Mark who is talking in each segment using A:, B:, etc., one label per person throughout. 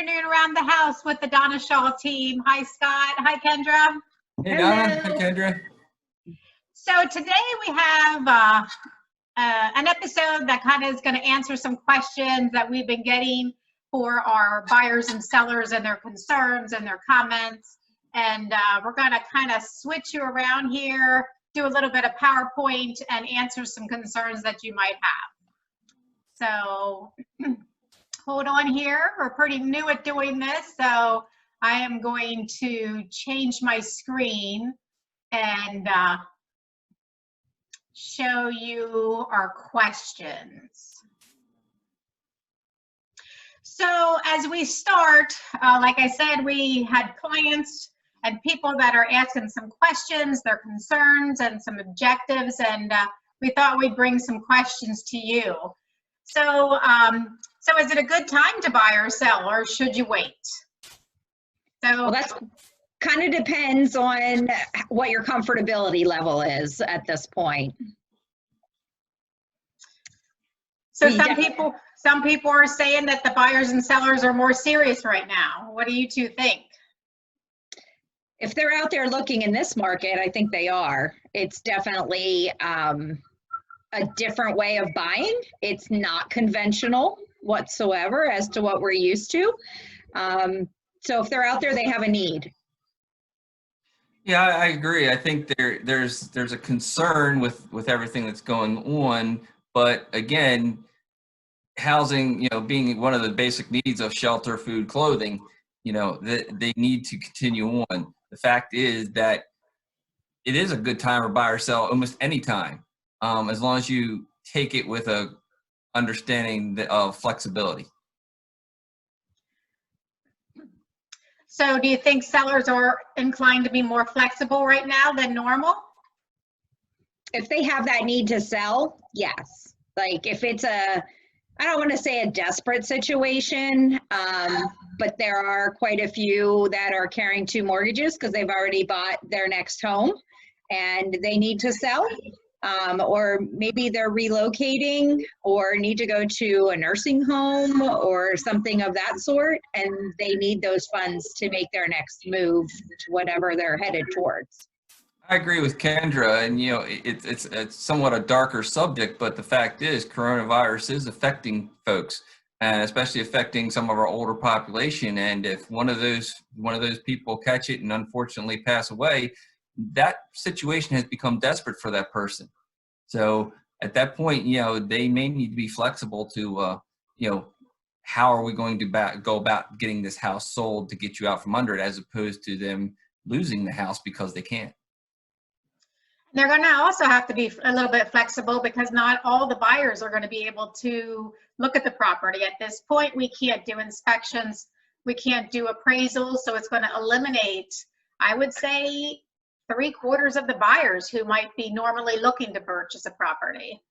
A: Afternoon Around the House with the Donna Shaw team. Hi, Scott. Hi, Kendra.
B: Hey, Donna. Hi, Kendra.
A: So today we have an episode that kind of is going to answer some questions that we've been getting for our buyers and sellers and their concerns and their comments. And we're going to kind of switch you around here, do a little bit of PowerPoint, and answer some concerns that you might have. So hold on here. We're pretty new at doing this, so I am going to change my screen and show you our questions. So as we start, like I said, we had clients and people that are asking some questions, their concerns and some objectives, and we thought we'd bring some questions to you. So, so is it a good time to buy or sell, or should you wait? So
C: well, that's kind of depends on what your comfortability level is at this point.
A: So some people are saying that the buyers and sellers are more serious right now. What do you two think?
C: If they're out there looking in this market, I think they are. It's definitely a different way of buying. It's not conventional whatsoever as to what we're used to. So if they're out there, they have a need.
B: Yeah, I agree. I think there's a concern with everything that's going on, but again, housing, being one of the basic needs of shelter, food, clothing, they need to continue on. The fact is that it is a good time to buy or sell almost any time, as long as you take it with a understanding of flexibility.
A: So do you think sellers are inclined to be more flexible right now than normal?
C: If they have that need to sell, yes. Like if it's I don't want to say a desperate situation, but there are quite a few that are carrying two mortgages because they've already bought their next home and they need to sell. Or maybe they're relocating or need to go to a nursing home or something of that sort, and they need those funds to make their next move to whatever they're headed towards.
B: I agree with Kendra, and it's somewhat a darker subject, but the fact is coronavirus is affecting folks, and especially affecting some of our older population. And if one of those people catch it and unfortunately pass away, that situation has become desperate for that person. So at that point, they may need to be flexible to, how are we going to go about getting this house sold to get you out from under it, as opposed to them losing the house because they can't.
A: They're going to also have to be a little bit flexible because not all the buyers are going to be able to look at the property. At this point, we can't do inspections. We can't do appraisals. So it's going to eliminate, I would say, 3/4 of the buyers who might be normally looking to purchase a property.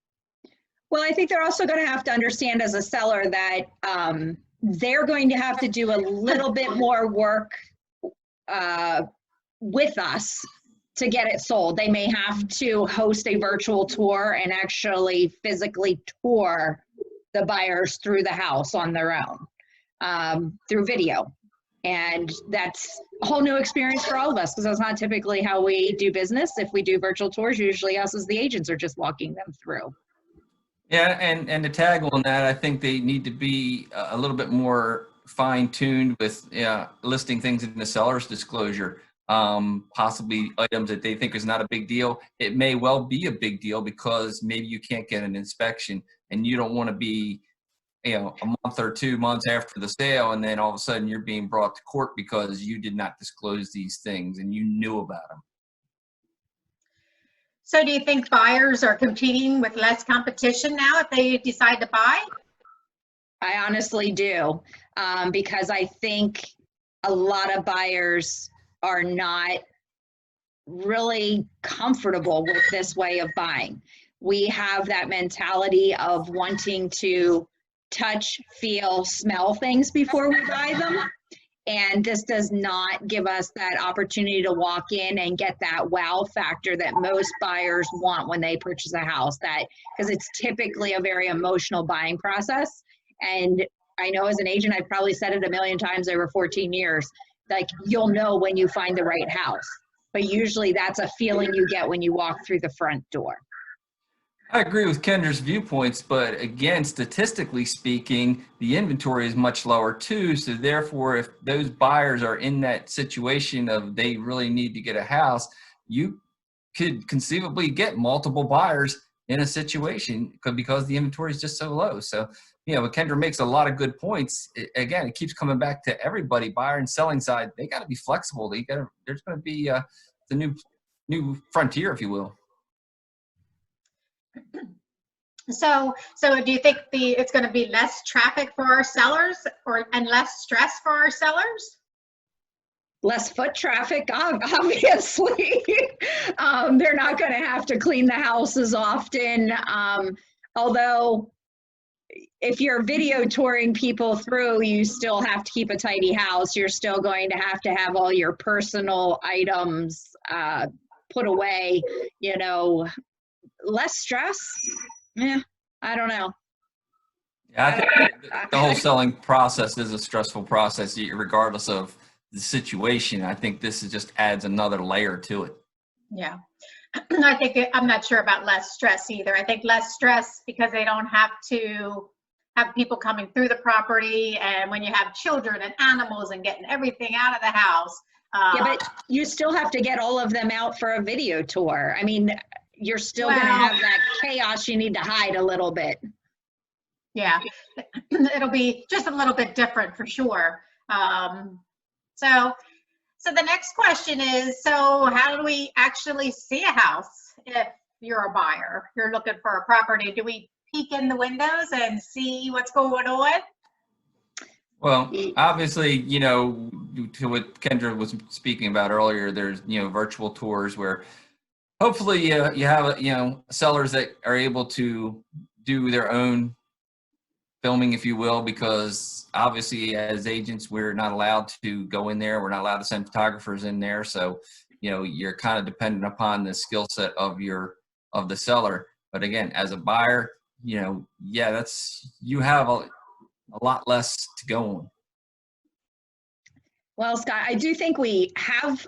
C: Well, I think they're also going to have to understand as a seller that they're going to have to do a little bit more work with us to get it sold. They may have to host a virtual tour and actually physically tour the buyers through the house on their own through video. And that's a whole new experience for all of us because that's not typically how we do business. If we do virtual tours, usually us as the agents are just walking them through.
B: Yeah, and to tag on that, I think they need to be a little bit more fine-tuned with listing things in the seller's disclosure, possibly items that they think is not a big deal. It may well be a big deal because maybe you can't get an inspection and you don't want to be a month or 2 months after the sale, and then all of a sudden you're being brought to court because you did not disclose these things and you knew about them.
A: So do you think buyers are competing with less competition now if they decide to buy?
C: I honestly do, because I think a lot of buyers are not really comfortable with this way of buying. We have that mentality of wanting to touch, feel, smell things before we buy them. And this does not give us that opportunity to walk in and get that wow factor that most buyers want when they purchase a house, because it's typically a very emotional buying process. And I know as an agent, I've probably said it a million times over 14 years, like you'll know when you find the right house. But usually that's a feeling you get when you walk through the front door.
B: I agree with Kendra's viewpoints, but again, statistically speaking, the inventory is much lower too. So therefore, if those buyers are in that situation of they really need to get a house, you could conceivably get multiple buyers in a situation because the inventory is just so low. So, you know, Kendra makes a lot of good points. Again, it keeps coming back to everybody, buyer and selling side. They got to be flexible. There's going to be the new frontier, if you will.
A: So do you think it's going to be less traffic for our sellers and less stress for our sellers?
C: Less foot traffic, obviously. They're not going to have to clean the house as often. Although if you're video touring people through, you still have to keep a tidy house. You're still going to have all your personal items put away, you know. Less stress? Yeah, I don't know.
B: Yeah, I think the whole selling process is a stressful process, regardless of the situation. I think this just adds another layer to it.
A: Yeah. I'm not sure about less stress either. I think less stress because they don't have to have people coming through the property, and when you have children and animals and getting everything out of the house.
C: Yeah, but you still have to get all of them out for a video tour. I mean, you're still going to have that chaos. You need to hide a little bit.
A: Yeah, it'll be just a little bit different for sure. So the next question is, so how do we actually see a house if you're a buyer? You're looking for a property. Do we peek in the windows and see what's going on?
B: Well, obviously, you know, to what Kendra was speaking about earlier, there's, you know, virtual tours where hopefully you have, you know, sellers that are able to do their own filming, if you will, because obviously as agents, we're not allowed to go in there. We're not allowed to send photographers in there. So, you know, you're kind of dependent upon the skill set of the seller. But again, as a buyer, you know, yeah, you have a lot less to go on.
C: Well, Scott, I do think we have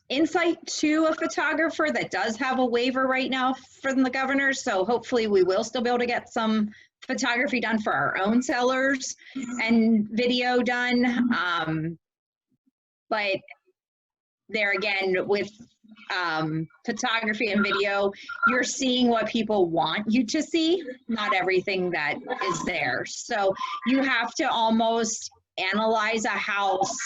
C: insight to a photographer that does have a waiver right now from the governor. So hopefully we will still be able to get some photography done for our own sellers and video done. But there again, with photography and video, you're seeing what people want you to see, not everything that is there. So you have to almost analyze a house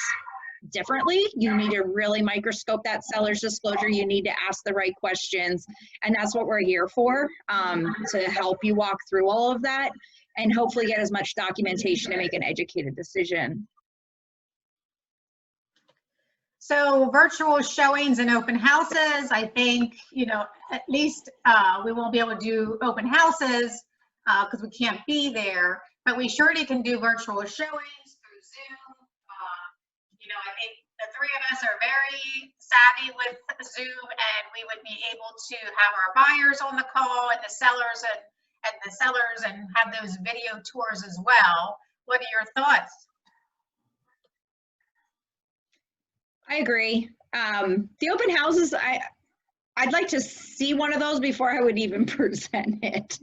C: differently. You need to really microscope that seller's disclosure. You need to ask the right questions. And that's what we're here for, to help you walk through all of that and hopefully get as much documentation to make an educated decision.
A: So virtual showings and open houses, I think, you know, at least we won't be able to do open houses because we can't be there, but we surely can do virtual showings through Zoom. You know, I think the three of us are very savvy with Zoom, and we would be able to have our buyers on the call and the sellers and have those video tours as well. What are your thoughts?
C: I agree. The open houses, I'd like to see one of those before I would even present it.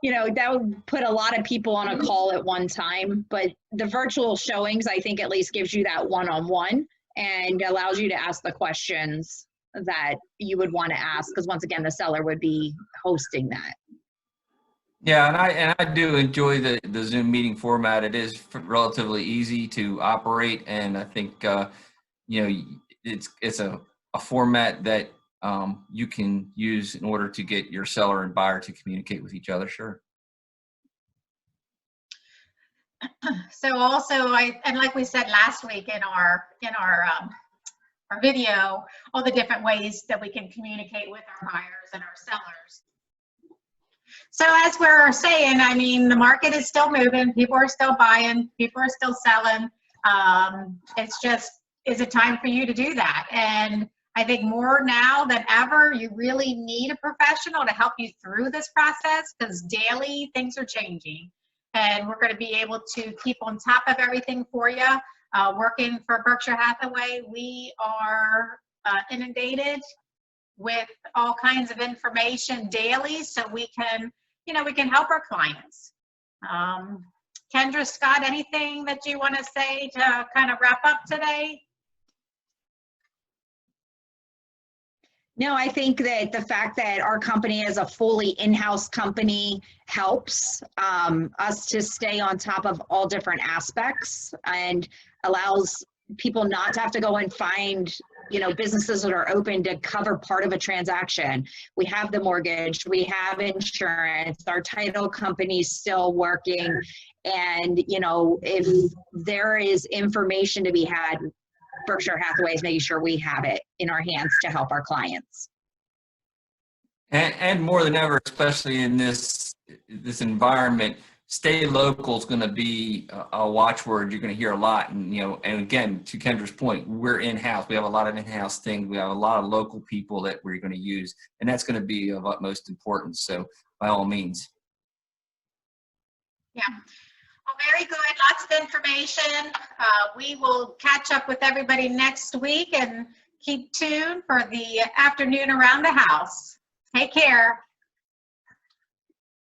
C: You know, that would put a lot of people on a call at one time, but the virtual showings, I think at least gives you that one-on-one and allows you to ask the questions that you would want to ask, because once again, the seller would be hosting that.
B: Yeah, and I do enjoy the Zoom meeting format. It is relatively easy to operate, and I think you know, it's a format that you can use in order to get your seller and buyer to communicate with each other. Sure.
A: So also, and like we said last week in our video, all the different ways that we can communicate with our buyers and our sellers. So as we're saying, I mean, the market is still moving. People are still buying. People are still selling. It's just, is it time for you to do that? And I think more now than ever, you really need a professional to help you through this process, because daily things are changing. and we're going to be able to keep on top of everything for you. Working for Berkshire Hathaway, we are inundated with all kinds of information daily, so we can, we can help our clients. Kendra, Scott, anything that you want to say to kind of wrap up today?
C: No, I think that the fact that our company is a fully in-house company helps us to stay on top of all different aspects and allows people not to have to go and find, businesses that are open to cover part of a transaction. We have the mortgage, we have insurance, our title company's still working. And, if there is information to be had, Berkshire Hathaway is making sure we have it in our hands to help our clients.
B: And more than ever, especially in this environment, stay local is going to be a watchword you're going to hear a lot. And, and again, to Kendra's point, we're in-house. We have a lot of in-house things. We have a lot of local people that we're going to use, and that's going to be of utmost importance. So by all means.
A: Yeah. Well, very good. Lots of information. We will catch up with everybody next week, and keep tuned for the afternoon around the house. Take care.